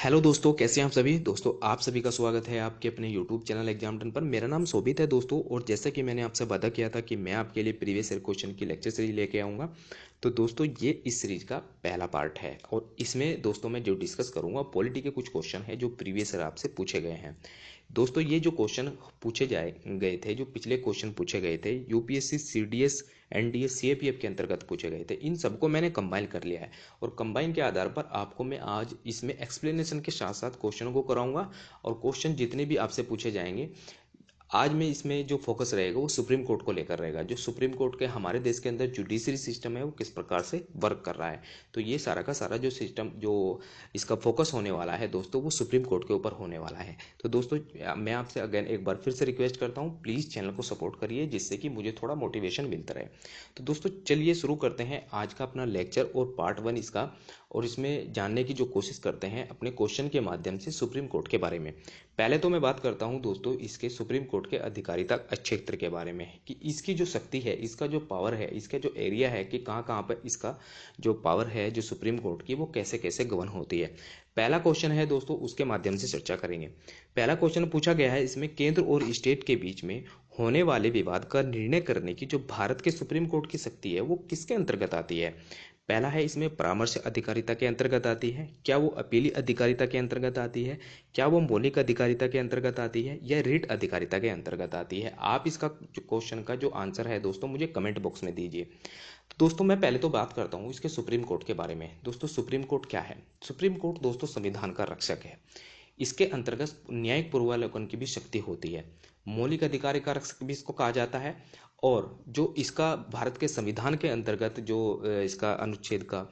Hello दोस्तों, कैसे हैं आप सभी। दोस्तों, आप सभी का स्वागत है आपके अपने यूट्यूब चैनल एग्जाम टन पर। मेरा नाम शोभित है दोस्तों, और जैसा कि मैंने आपसे वादा किया था कि मैं आपके लिए प्रीवियस ईयर क्वेश्चन की लेक्चर सीरीज लेके आऊँगा। तो दोस्तों, ये इस सीरीज का पहला पार्ट है, और इसमें दोस्तों मैं जो डिस्कस करूँगा पॉलिटी के कुछ क्वेश्चन हैं जो प्रीवियस ईयर आपसे पूछे गए हैं। दोस्तों, ये जो क्वेश्चन पूछे जाए गए थे, जो पिछले क्वेश्चन पूछे गए थे यूपीएससी सीडीएस एनडीए सीएपीएफ के अंतर्गत पूछे गए थे, इन सबको मैंने कंबाइन कर लिया है। और कंबाइन के आधार पर आपको मैं आज इसमें एक्सप्लेनेशन के साथ साथ क्वेश्चन को कराऊंगा। और क्वेश्चन जितने भी आपसे पूछे जाएंगे, आज में इसमें जो फोकस रहेगा वो सुप्रीम कोर्ट को लेकर रहेगा। जो सुप्रीम कोर्ट के हमारे देश के अंदर जुडिशरी सिस्टम है वो किस प्रकार से वर्क कर रहा है, तो ये सारा का सारा जो सिस्टम जो इसका फोकस होने वाला है दोस्तों, वो सुप्रीम कोर्ट के ऊपर होने वाला है। तो दोस्तों, मैं आपसे अगेन एक बार फिर से रिक्वेस्ट करता हूँ, प्लीज़ चैनल को सपोर्ट करिए जिससे कि मुझे थोड़ा मोटिवेशन मिलता रहे। तो दोस्तों, चलिए शुरू करते हैं आज का अपना लेक्चर और पार्ट 1 इसका। और इसमें जानने की जो कोशिश करते हैं अपने क्वेश्चन के माध्यम से सुप्रीम कोर्ट के बारे में। पहले तो मैं बात करता हूं दोस्तों इसके सुप्रीम कोर्ट के अधिकारिता क्षेत्र के बारे में, कि इसकी जो शक्ति है, इसका जो पावर है, इसका जो एरिया है, कि कहां कहां पर इसका जो पावर है जो सुप्रीम कोर्ट की, वो कैसे कैसे गवर्न होती है। पहला क्वेश्चन है दोस्तों, उसके माध्यम से चर्चा करेंगे। पहला क्वेश्चन पूछा गया है इसमें, केंद्र और स्टेट के बीच में होने वाले विवाद का निर्णय करने की जो भारत के सुप्रीम कोर्ट की शक्ति है वो किसके अंतर्गत आती है। पहला है इसमें परामर्श अधिकारिता के अंतर्गत आती है, क्या वो अपीली अधिकारिता के अंतर्गत आती है, क्या वो मौलिक अधिकारिता के अंतर्गत आती है, या रिट अधिकारिता के अंतर्गत आती है। आप इसका जो क्वेश्चन का जो आंसर है दोस्तों मुझे कमेंट बॉक्स में दीजिए। तो दोस्तों, मैं पहले तो बात करता हूँ इसके सुप्रीम कोर्ट के बारे में। दोस्तों, सुप्रीम कोर्ट क्या है। सुप्रीम कोर्ट दोस्तों संविधान का रक्षक है। इसके अंतर्गत न्यायिक पूर्वावलोकन की भी शक्ति होती है। मौलिक अधिकार का रक्षक भी इसको कहा जाता है। और जो इसका भारत के संविधान के अंतर्गत जो इसका अनुच्छेद का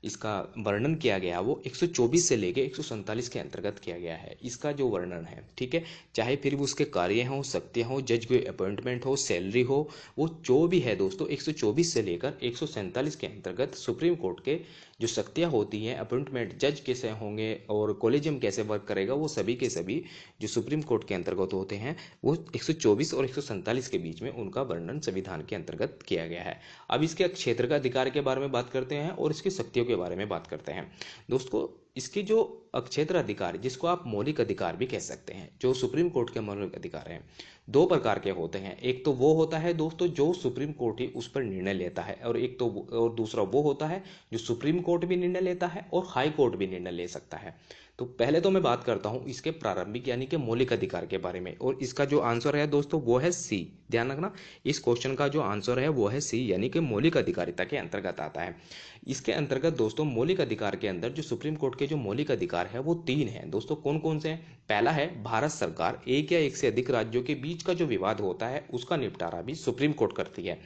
इसका वर्णन किया गया वो 124 से लेके 147 के अंतर्गत किया गया है। इसका जो वर्णन है, ठीक है, चाहे फिर वो उसके कार्य हो, शक्तियां हो, जज के अपॉइंटमेंट हो, सैलरी हो, वो जो भी है दोस्तों 124 से लेकर 147 के अंतर्गत सुप्रीम कोर्ट के जो शक्तियां होती हैं, अपॉइंटमेंट जज कैसे होंगे और कॉलेजियम कैसे वर्क करेगा, वो सभी के सभी जो सुप्रीम कोर्ट के अंतर्गत होते हैं वो 124 और 147 के बीच में उनका वर्णन संविधान के अंतर्गत किया गया है। अब इसके क्षेत्र का अधिकार के बारे में बात करते हैं और इसकी शक्तियों के बारे में बात करते हैं। दोस्तों, इसकी जो क्षेत्र अधिकार, जिसको आप मौलिक अधिकार भी कह सकते हैं, जो सुप्रीम कोर्ट के मौलिक अधिकार हैं, दो प्रकार के होते हैं। एक तो वो होता है दोस्तों जो सुप्रीम कोर्ट ही उस पर निर्णय लेता है, और एक तो और दूसरा वो होता है जो सुप्रीम कोर्ट भी निर्णय लेता है और हाई कोर्ट भी निर्णय ले सकता है। तो पहले तो मैं बात करता हूं इसके प्रारंभिक यानी कि मौलिक अधिकार के बारे में, और इसका जो आंसर है दोस्तों वो है सी। ध्यान रखना, इस क्वेश्चन का जो आंसर है वो है सी, यानी कि मौलिक अधिकारिता के अंतर्गत आता है। इसके अंतर्गत दोस्तों मौलिक अधिकार के अंदर जो सुप्रीम कोर्ट के जो मौलिक अधिकार है वो 3 हैं दोस्तों। कौन कौन से हैं। पहला है, भारत सरकार एक या एक से अधिक राज्यों के बीच का जो विवाद होता है उसका निपटारा भी सुप्रीम कोर्ट करती है।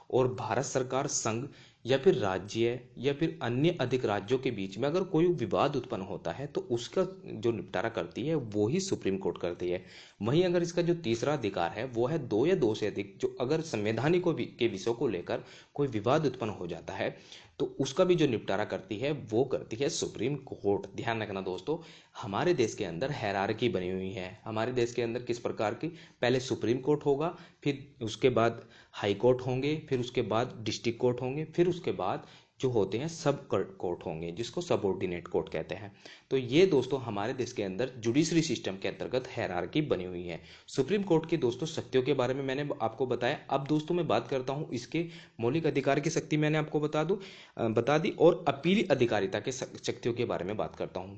और भारत सरकार संघ या फिर राज्य या फिर अन्य अधिक राज्यों के बीच में अगर कोई विवाद उत्पन्न होता है तो उसका जो निपटारा करती है वो ही सुप्रीम कोर्ट करती है। वहीं अगर इसका जो तीसरा अधिकार है वो है दो या दो से अधिक, जो अगर संवैधानिक के विषयों को लेकर कोई विवाद उत्पन्न हो जाता है तो उसका भी जो निपटारा करती है वो करती है सुप्रीम कोर्ट। ध्यान रखना दोस्तों, हमारे देश के अंदर हायरार्की बनी हुई है। हमारे देश के अंदर किस प्रकार की, पहले सुप्रीम कोर्ट होगा, फिर उसके बाद हाई कोर्ट होंगे, फिर उसके बाद डिस्ट्रिक्ट कोर्ट होंगे, फिर उसके बाद जो होते हैं सब कोर्ट होंगे, जिसको सबऑर्डिनेट कोर्ट कहते हैं। तो ये दोस्तों हमारे देश के अंदर जुडिशरी सिस्टम के अंतर्गत हायरार्की बनी हुई है। सुप्रीम कोर्ट की दोस्तों शक्तियों के बारे में मैंने आपको बताया। अब दोस्तों मैं बात करता हूं इसके मौलिक अधिकार की शक्ति मैंने आपको बता दी, और अपीली अधिकारिता के शक्तियों के बारे में बात करता हूं।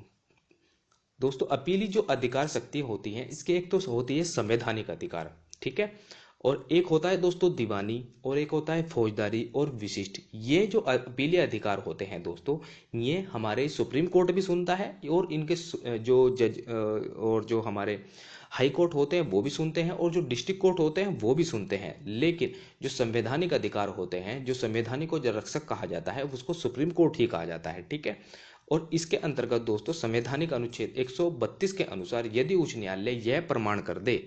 दोस्तों, अपीली जो अधिकार शक्ति होती है इसके एक तो होती है संवैधानिक अधिकार, ठीक है, और एक होता है दोस्तों दीवानी, और एक होता है फौजदारी और विशिष्ट। ये जो अपीली अधिकार होते हैं दोस्तों, ये हमारे सुप्रीम कोर्ट भी सुनता है, और इनके जो जज और जो हमारे हाई कोर्ट होते हैं वो भी सुनते हैं, और जो डिस्ट्रिक्ट कोर्ट होते हैं वो भी सुनते हैं। लेकिन जो संवैधानिक अधिकार होते हैं, जो संवैधानिक को जो रक्षक कहा जाता है उसको सुप्रीम कोर्ट ही कहा जाता है, ठीक है। और इसके अंतर्गत दोस्तों संवैधानिक अनुच्छेद 132 के अनुसार यदि उच्च न्यायालय यह प्रमाण कर दे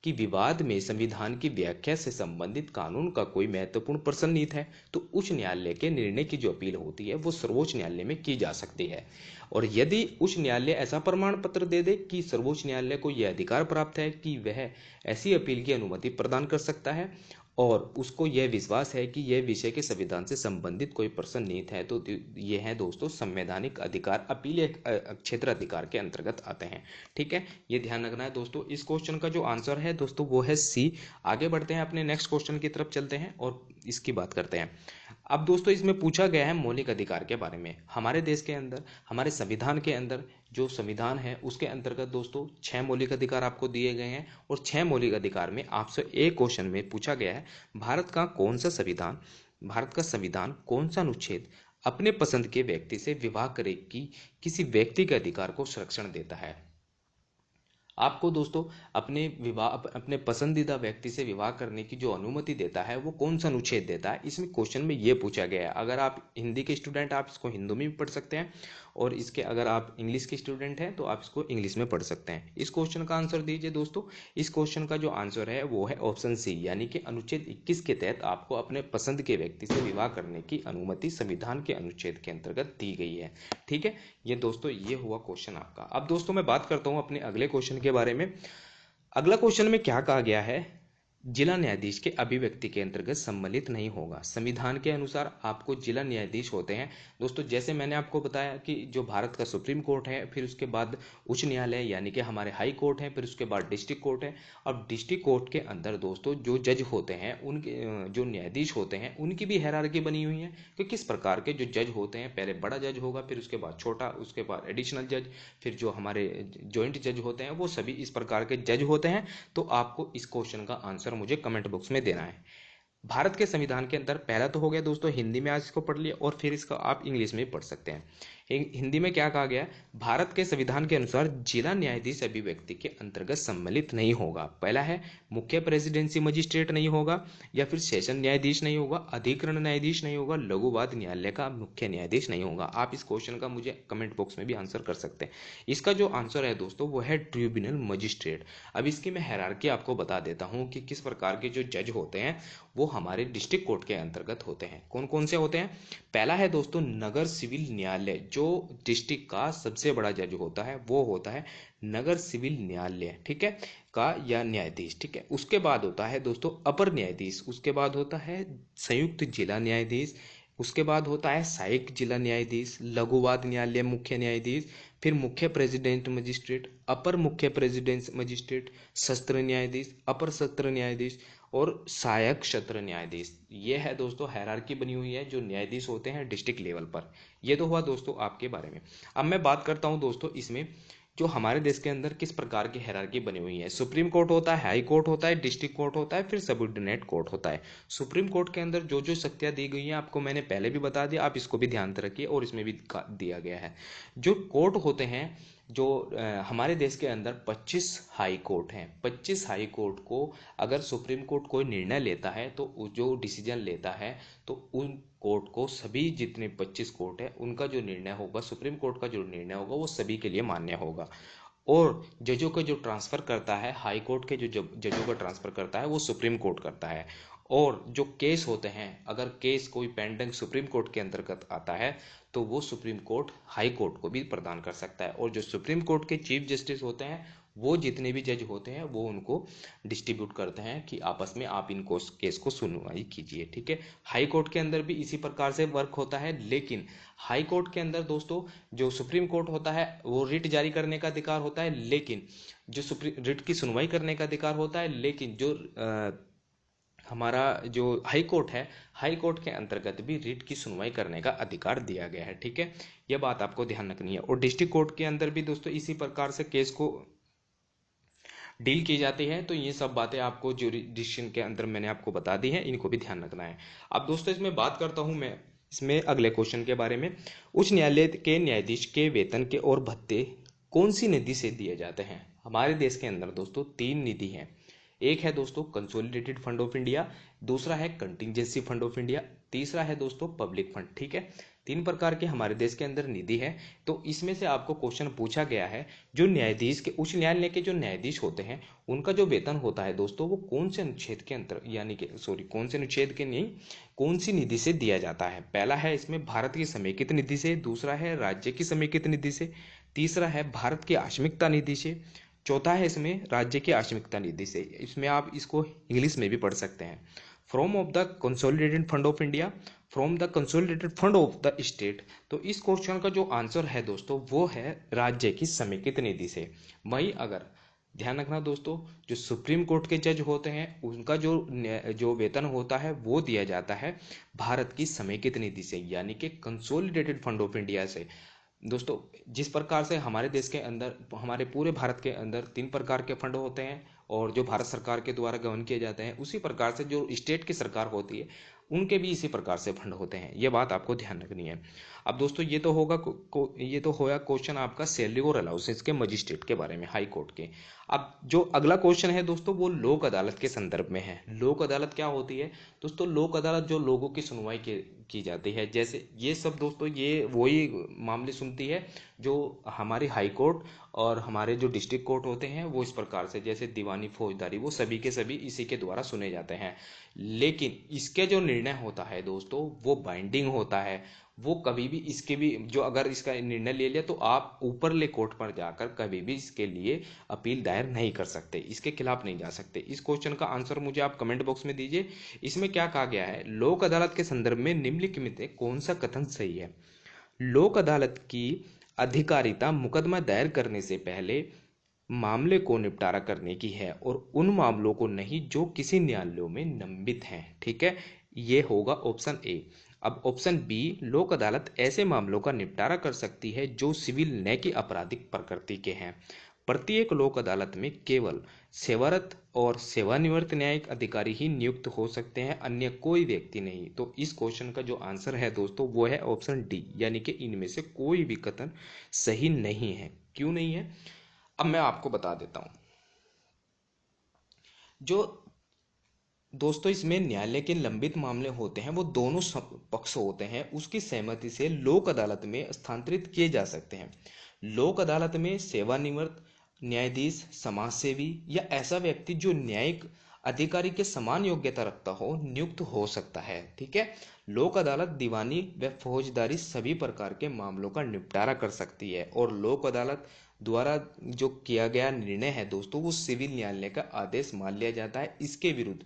कि विवाद में संविधान की व्याख्या से संबंधित कानून का कोई महत्वपूर्ण प्रश्न निहित है, तो उच्च न्यायालय के निर्णय की जो अपील होती है वो सर्वोच्च न्यायालय में की जा सकती है। और यदि उच्च न्यायालय ऐसा प्रमाण पत्र दे दे कि सर्वोच्च न्यायालय को यह अधिकार प्राप्त है कि वह ऐसी अपील की अनुमति प्रदान कर सकता है, और उसको यह विश्वास है कि यह विषय के संविधान से संबंधित कोई प्रश्न निहित है तो ये है दोस्तों संवैधानिक अधिकार अपीलीय क्षेत्र अधिकार के अंतर्गत आते हैं। ठीक है, ये ध्यान रखना है दोस्तों। इस क्वेश्चन का जो आंसर है दोस्तों वो है सी। आगे बढ़ते हैं, अपने नेक्स्ट क्वेश्चन की तरफ चलते हैं और इसकी बात करते हैं। अब दोस्तों इसमें पूछा गया है मौलिक अधिकार के बारे में। हमारे देश के अंदर, हमारे संविधान के अंदर जो संविधान है उसके अंतर्गत दोस्तों 6 मौलिक अधिकार आपको दिए गए हैं और 6 मौलिक अधिकार में आपसे एक क्वेश्चन में पूछा गया है भारत का कौन सा संविधान, भारत का संविधान कौन सा अनुच्छेद अपने पसंद के व्यक्ति से विवाह करे की किसी व्यक्ति के अधिकार को संरक्षण देता है। आपको दोस्तों अपने पसंदीदा व्यक्ति से विवाह करने की जो अनुमति देता है वो कौन सा अनुच्छेद देता है, इसमें क्वेश्चन में ये पूछा गया है। अगर आप हिंदी के स्टूडेंट आप इसको हिंदी में भी पढ़ सकते हैं और इसके अगर आप इंग्लिश के स्टूडेंट हैं तो आप इसको इंग्लिश में पढ़ सकते हैं। इस क्वेश्चन का आंसर दीजिए दोस्तों। इस क्वेश्चन का जो आंसर है वो है ऑप्शन सी, यानी कि अनुच्छेद 21 के तहत आपको अपने पसंद के व्यक्ति से विवाह करने की अनुमति संविधान के अनुच्छेद के अंतर्गत दी गई है। ठीक है, ये दोस्तों ये हुआ क्वेश्चन आपका। अब दोस्तों मैं बात करता हूं अपने अगले क्वेश्चन के बारे में। अगला क्वेश्चन में क्या कहा गया है, जिला न्यायाधीश के अभिव्यक्ति के अंतर्गत सम्मिलित नहीं होगा। संविधान के अनुसार आपको जिला न्यायाधीश होते हैं दोस्तों। जैसे मैंने आपको बताया कि जो भारत का सुप्रीम कोर्ट है, फिर उसके बाद उच्च न्यायालय यानी कि हमारे हाई कोर्ट है, फिर उसके बाद डिस्ट्रिक्ट कोर्ट है। और डिस्ट्रिक्ट कोर्ट के अंदर दोस्तों जो जज होते हैं, उनके जो न्यायाधीश होते हैं उनकी भी हायरार्की बनी हुई है कि किस प्रकार के जो जज होते हैं, पहले बड़ा जज होगा, फिर उसके बाद छोटा, उसके बाद एडिशनल जज, फिर जो हमारे ज्वाइंट जज होते हैं वो सभी इस प्रकार के जज होते हैं। तो आपको इस क्वेश्चन का आंसर मुझे कमेंट बॉक्स में देना है। भारत के संविधान के अंदर पहला तो हो गया दोस्तों हिंदी में, आज इसको पढ़ लिया और फिर इसका आप इंग्लिश में पढ़ सकते हैं। हिंदी में क्या कहा गया, भारत के संविधान के अनुसार जिला न्यायाधीश अभिव्यक्ति के अंतर्गत सम्मिलित नहीं होगा। पहला है मुख्य प्रेसिडेंसी मजिस्ट्रेट नहीं होगा, या फिर सेशन न्यायाधीश नहीं होगा, अधिकरण न्यायाधीश नहीं होगा, लघु वाद न्यायालय का मुख्य न्यायाधीश नहीं होगा। आप इस क्वेश्चन का मुझे कमेंट बॉक्स में भी आंसर कर सकते हैं। इसका जो आंसर है दोस्तों वो है ट्रिब्यूनल मजिस्ट्रेट। अब इसकी मैं हायरार्की आपको बता देता हूं कि किस प्रकार के जो जज होते हैं वो हमारे डिस्ट्रिक्ट कोर्ट के अंतर्गत होते हैं। कौन कौन से होते हैं, पहला है दोस्तों नगर सिविल न्यायालय। जो डिस्ट्रिक्ट का सबसे बड़ा जज होता है वो होता है नगर सिविल न्यायालय, ठीक है, का या न्यायाधीश। ठीक है, उसके बाद होता है दोस्तों अपर न्यायाधीश, उसके बाद होता है संयुक्त जिला न्यायाधीश, उसके बाद होता है सहायक जिला न्यायाधीश, लघुवाद न्यायालय मुख्य न्यायाधीश, फिर मुख्य प्रेसिडेंट मजिस्ट्रेट, अपर मुख्य प्रेसिडेंट मजिस्ट्रेट, सत्र न्यायाधीश, अपर सत्र न्यायाधीश और सहायक सत्र न्यायाधीश। ये है दोस्तों हायरार्की बनी हुई है जो न्यायाधीश होते हैं डिस्ट्रिक्ट लेवल पर। ये तो हुआ दोस्तों आपके बारे में। अब मैं बात करता हूं दोस्तों इसमें जो हमारे देश के अंदर किस प्रकार की हायरार्की बनी हुई है। सुप्रीम कोर्ट होता है, हाई कोर्ट होता है, डिस्ट्रिक्ट कोर्ट होता है, फिर सबऑर्डिनेट कोर्ट होता है। सुप्रीम कोर्ट के अंदर जो जो शक्तियां दी गई हैं आपको मैंने पहले भी बता दिया, आप इसको भी ध्यान रखिए और इसमें भी दिया गया है। जो कोर्ट होते हैं जो हमारे देश के अंदर 25 हाई कोर्ट हैं। 25 हाई कोर्ट को अगर सुप्रीम कोर्ट कोई निर्णय लेता है तो जो डिसीजन लेता है तो उन कोर्ट को सभी जितने 25 कोर्ट है उनका जो निर्णय होगा, सुप्रीम कोर्ट का जो निर्णय होगा वो सभी के लिए मान्य होगा। और जजों का जो ट्रांसफर करता है, हाई कोर्ट के जो जजों का ट्रांसफर करता है वो सुप्रीम कोर्ट करता है। और जो केस होते हैं, अगर केस कोई पेंडिंग सुप्रीम कोर्ट के अंतर्गत आता है तो वो सुप्रीम कोर्ट हाई कोर्ट को भी प्रदान कर सकता है। और जो सुप्रीम कोर्ट के चीफ जस्टिस होते हैं वो जितने भी जज होते हैं वो उनको डिस्ट्रीब्यूट करते हैं कि आपस में आप इनको केस को सुनवाई कीजिए। ठीक है, हाई कोर्ट के अंदर भी इसी प्रकार से वर्क होता है। लेकिन हाई कोर्ट के अंदर दोस्तों जो सुप्रीम कोर्ट होता है वो रिट जारी करने का अधिकार होता है, लेकिन जो सुप्रीम रिट की सुनवाई करने का अधिकार होता है, लेकिन जो हमारा जो हाई कोर्ट है, हाई कोर्ट के अंतर्गत भी रिट की सुनवाई करने का अधिकार दिया गया है। ठीक है, यह बात आपको ध्यान रखनी है। और डिस्ट्रिक्ट कोर्ट के अंदर भी दोस्तों इसी प्रकार से केस को डील की जाती है। तो ये सब बातें आपको जुरिडिक्शन के अंदर मैंने आपको बता दी हैं, इनको भी ध्यान रखना है। अब दोस्तों इसमें बात करता हूं मैं इसमें अगले क्वेश्चन के बारे में। उच्च न्यायालय के न्यायाधीश के वेतन के और भत्ते कौन सी निधि से दिए जाते हैं। हमारे देश के अंदर दोस्तों 3 निधि हैं। एक है दोस्तों कंसोलिडेटेड फंड ऑफ इंडिया, दूसरा है कंटिजेंसी फंड ऑफ इंडिया, तीसरा है दोस्तों पब्लिक फंड। ठीक है, 3 प्रकार के हमारे देश के अंदर निधि है। तो इसमें से आपको क्वेश्चन पूछा गया है जो न्यायाधीश के उच्च न्यायालय के जो न्यायाधीश होते हैं उनका जो वेतन होता है दोस्तों वो कौन से अनुच्छेद के अंतर यानी कि कौन से अनुच्छेद के नहीं, कौन सी निधि से दिया जाता है। पहला है इसमें भारत की समेकित निधि से, दूसरा है राज्य की समेकित निधि से, तीसरा है भारत की आकस्मिकता निधि से, चौथा है इसमें राज्य की आकस्मिकता निधि से। इसमें आप इसको इंग्लिश में भी पढ़ सकते हैं। From of the consolidated fund of India, from the consolidated fund of the state. तो इस क्वेश्चन का जो आंसर है दोस्तों वो है राज्य की समेकित निधि से। वहीं अगर ध्यान रखना दोस्तों, जो सुप्रीम कोर्ट के जज होते हैं उनका जो वेतन होता है वो दिया जाता है भारत की समेकित निधि से, यानी कि कंसोलिडेटेड फंड ऑफ इंडिया से। दोस्तों जिस प्रकार से हमारे देश के अंदर, हमारे पूरे भारत के अंदर 3 प्रकार के फंड होते हैं और जो भारत सरकार के द्वारा गवर्न किए जाते हैं, उसी प्रकार से जो स्टेट की सरकार होती है उनके भी इसी प्रकार से फंड होते हैं। ये बात आपको ध्यान रखनी है। अब दोस्तों ये तो ये तो होगा क्वेश्चन आपका सैलरी और अलाउंसेस के मजिस्ट्रेट के बारे में, हाई कोर्ट के। अब जो अगला क्वेश्चन है दोस्तों वो लोक अदालत के संदर्भ में है। लोक अदालत क्या होती है दोस्तों? लोक अदालत जो लोगों की सुनवाई की जाती है, जैसे ये सब दोस्तों ये वही मामले सुनती है जो हमारी हाई कोर्ट और हमारे जो डिस्ट्रिक्ट कोर्ट होते हैं वो इस प्रकार से, जैसे दीवानी फौजदारी, वो सभी के सभी इसी के द्वारा सुने जाते हैं। लेकिन इसके जो निर्णय होता है दोस्तों वो बाइंडिंग होता है। वो कभी भी इसके भी जो अगर इसका निर्णय ले लिया तो आप ऊपरले कोर्ट पर जाकर कभी भी इसके लिए अपील दायर नहीं कर सकते, इसके खिलाफ नहीं जा सकते। इस क्वेश्चन का आंसर मुझे आप कमेंट बॉक्स में दीजिए। इसमें क्या कहा गया है? लोक अदालत के संदर्भ में निम्नलिखित में कौन सा कथन सही है? लोक अदालत की अधिकारिता मुकदमा दायर करने से पहले मामले को निपटारा करने की है और उन मामलों को नहीं जो किसी न्यायालयों में लंबित हैं। ठीक है, ये होगा ऑप्शन ए। अब ऑप्शन बी, लोक अदालत ऐसे मामलों का निपटारा कर सकती है जो सिविल न कि आपराधिक प्रकृति के हैं। प्रत्येक लोक अदालत में केवल सेवारत और सेवानिवृत्त न्यायिक अधिकारी ही नियुक्त हो सकते हैं, अन्य कोई व्यक्ति नहीं। तो इस क्वेश्चन का जो आंसर है दोस्तों वो है ऑप्शन डी, यानी कि इनमें से कोई भी कथन सही नहीं है। क्यों नहीं है? अब मैं आपको बता देता हूं। जो दोस्तों इसमें न्यायालय के लंबित मामले होते हैं वो दोनों पक्ष होते हैं उसकी सहमति से लोक अदालत में स्थानांतरित किए जा सकते हैं। लोक अदालत में सेवानिवृत्त न्यायाधीश, समाज सेवी या ऐसा व्यक्ति जो न्यायिक अधिकारी के समान योग्यता रखता हो नियुक्त हो सकता है। ठीक है, लोक अदालत दीवानी व फौजदारी सभी प्रकार के मामलों का निपटारा कर सकती है और लोक अदालत द्वारा जो किया गया निर्णय है दोस्तों वो सिविल न्यायालय का आदेश मान लिया जाता है। इसके विरुद्ध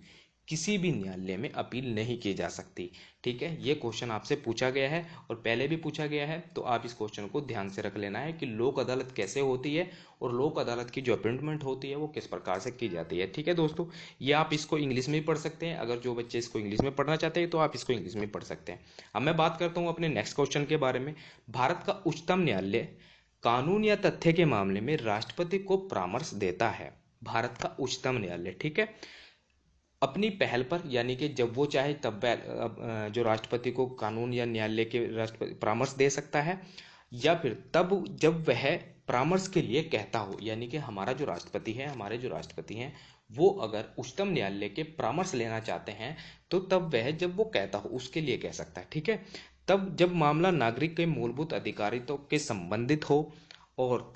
किसी भी न्यायालय में अपील नहीं की जा सकती। ठीक है, ये क्वेश्चन आपसे पूछा गया है और पहले भी पूछा गया है, तो आप इस क्वेश्चन को ध्यान से रख लेना है कि लोक अदालत कैसे होती है और लोक अदालत की जो अपॉइंटमेंट होती है वो किस प्रकार से की जाती है। ठीक है दोस्तों, ये आप इसको इंग्लिश में भी पढ़ सकते हैं। अगर जो बच्चे इसको इंग्लिश में पढ़ना चाहते हैं तो आप इसको इंग्लिश में पढ़ सकते हैं। अब मैं बात करता हूँ अपने नेक्स्ट क्वेश्चन के बारे में। भारत का उच्चतम न्यायालय कानून या तथ्य के मामले में राष्ट्रपति को परामर्श देता है। भारत का उच्चतम न्यायालय, ठीक है, अपनी पहल पर, यानी कि जब वो चाहे तब जो राष्ट्रपति को कानून या न्यायालय के राष्ट्रपति परामर्श दे सकता है, या फिर तब जब वह परामर्श के लिए कहता हो, यानी कि हमारा जो राष्ट्रपति है, हमारे जो राष्ट्रपति हैं वो अगर उच्चतम न्यायालय के परामर्श लेना चाहते हैं तो तब वह जब वो कहता हो उसके लिए कह सकता है। ठीक है, तब जब मामला नागरिक के मूलभूत अधिकारों के संबंधित हो, और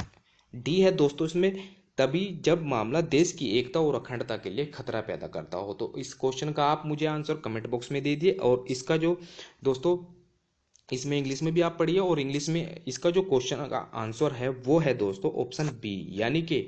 डी है दोस्तों इसमें तभी जब मामला देश की एकता और अखंडता के लिए खतरा पैदा करता हो। तो इस क्वेश्चन का आप मुझे आंसर कमेंट बॉक्स में दीजिए और इसका जो दोस्तों इसमें इंग्लिश में भी आप पढ़िए और इंग्लिश में इसका जो क्वेश्चन का आंसर है वो है दोस्तों ऑप्शन बी, यानी कि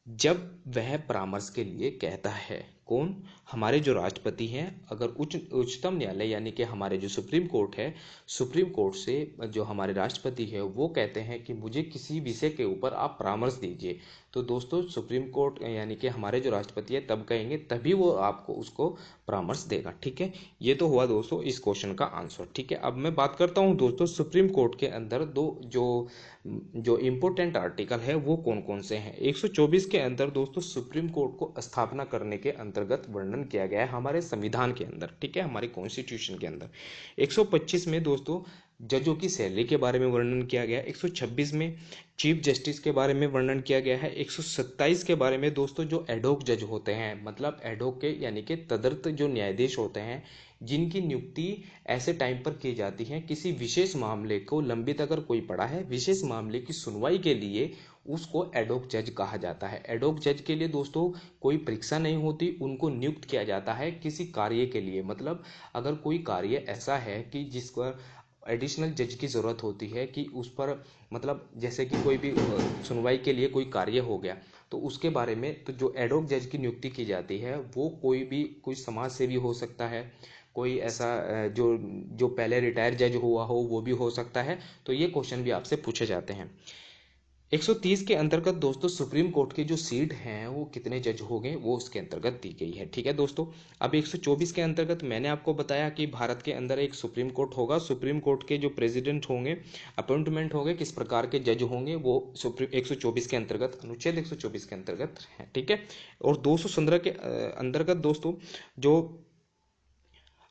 जब वह परामर्श के लिए कहता है। कौन? हमारे जो राष्ट्रपति हैं, अगर उच्चतम न्यायालय यानी कि हमारे जो सुप्रीम कोर्ट है, सुप्रीम कोर्ट से जो हमारे राष्ट्रपति है वो कहते हैं कि मुझे किसी विषय के ऊपर आप परामर्श दीजिए, तो दोस्तों सुप्रीम कोर्ट यानी कि हमारे जो राष्ट्रपति है तब कहेंगे, तभी वो आपको उसको परामर्श देगा। ठीक है, ये तो हुआ दोस्तों इस क्वेश्चन का आंसर। ठीक है, अब मैं बात करता हूँ दोस्तों सुप्रीम कोर्ट के अंदर दो जो इम्पोर्टेंट आर्टिकल है वो कौन कौन से हैं। 124 के अंदर दोस्तों सुप्रीम कोर्ट को स्थापना करने के अंतर्गत वर्णन किया गया है हमारे संविधान के अंदर। ठीक है, हमारे कॉन्स्टिट्यूशन के अंदर 125 में दोस्तों जजों की सैलरी के बारे में वर्णन किया गया है। 126 में चीफ जस्टिस के बारे में वर्णन किया गया है। 127 के बारे में दोस्तों जो एडोक जज होते हैं, मतलब एडोक के यानी कि तदर्थ जो न्यायाधीश होते हैं, जिनकी नियुक्ति ऐसे टाइम पर की जाती है किसी विशेष मामले को लंबित अगर कोई पड़ा है, विशेष मामले की सुनवाई के लिए उसको एडोक जज कहा जाता है। एडोक जज के लिए दोस्तों कोई परीक्षा नहीं होती, उनको नियुक्त किया जाता है किसी कार्य के लिए। मतलब अगर कोई कार्य ऐसा है कि जिस पर एडिशनल जज की ज़रूरत होती है कि उस पर, मतलब जैसे कि कोई भी सुनवाई के लिए कोई कार्य हो गया तो उसके बारे में, तो जो एडहॉक जज की नियुक्ति की जाती है वो कोई समाज सेवी हो सकता है, कोई ऐसा जो जो पहले रिटायर जज हुआ हो वो भी हो सकता है। तो ये क्वेश्चन भी आपसे पूछे जाते हैं। 130 के अंतर्गत दोस्तों सुप्रीम कोर्ट के जो सीट हैं वो कितने जज हो गए वो उसके अंतर्गत दी गई है। ठीक है दोस्तों। अब 124 के अंतर्गत मैंने आपको बताया कि भारत के अंदर एक सुप्रीम कोर्ट होगा। सुप्रीम कोर्ट के जो प्रेसिडेंट होंगे, अपॉइंटमेंट होंगे, किस प्रकार के जज होंगे वो सुप्रीम 124 के अंतर्गत, अनुच्छेद 124 के अंतर्गत है। ठीक है। और 215 के अंतर्गत दोस्तों जो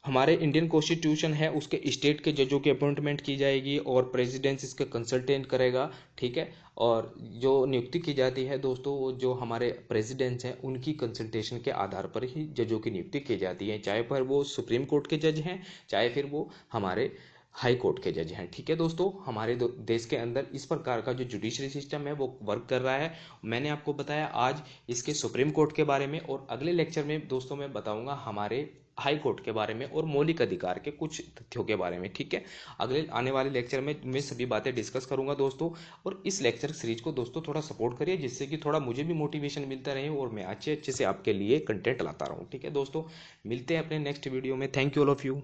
हमारे इंडियन कॉन्स्टिट्यूशन है उसके स्टेट के जजों की अपॉइंटमेंट की जाएगी और प्रेसिडेंट इसके कंसल्टेंट करेगा। ठीक है। और जो नियुक्ति की जाती है दोस्तों, वो जो हमारे प्रेसिडेंट्स हैं उनकी कंसल्टेशन के आधार पर ही जजों की नियुक्ति की जाती है, चाहे पर वो सुप्रीम कोर्ट के जज हैं, चाहे फिर वो हमारे हाई कोर्ट के जज हैं। ठीक है दोस्तों। हमारे देश के अंदर इस प्रकार का जो जुडिशरी सिस्टम है वो वर्क कर रहा है। मैंने आपको बताया आज इसके सुप्रीम कोर्ट के बारे में, और अगले लेक्चर में दोस्तों मैं बताऊंगा हमारे हाई कोर्ट के बारे में और मौलिक अधिकार के कुछ तथ्यों के बारे में। ठीक है। अगले आने वाले लेक्चर में मैं सभी बातें डिस्कस करूंगा दोस्तों। और इस लेक्चर सीरीज को दोस्तों थोड़ा सपोर्ट करिए, जिससे कि थोड़ा मुझे भी मोटिवेशन मिलता रहे और मैं अच्छे अच्छे से आपके लिए कंटेंट लाता रहूं। ठीक है दोस्तों। मिलते हैं अपने नेक्स्ट वीडियो में। Thank you all of you.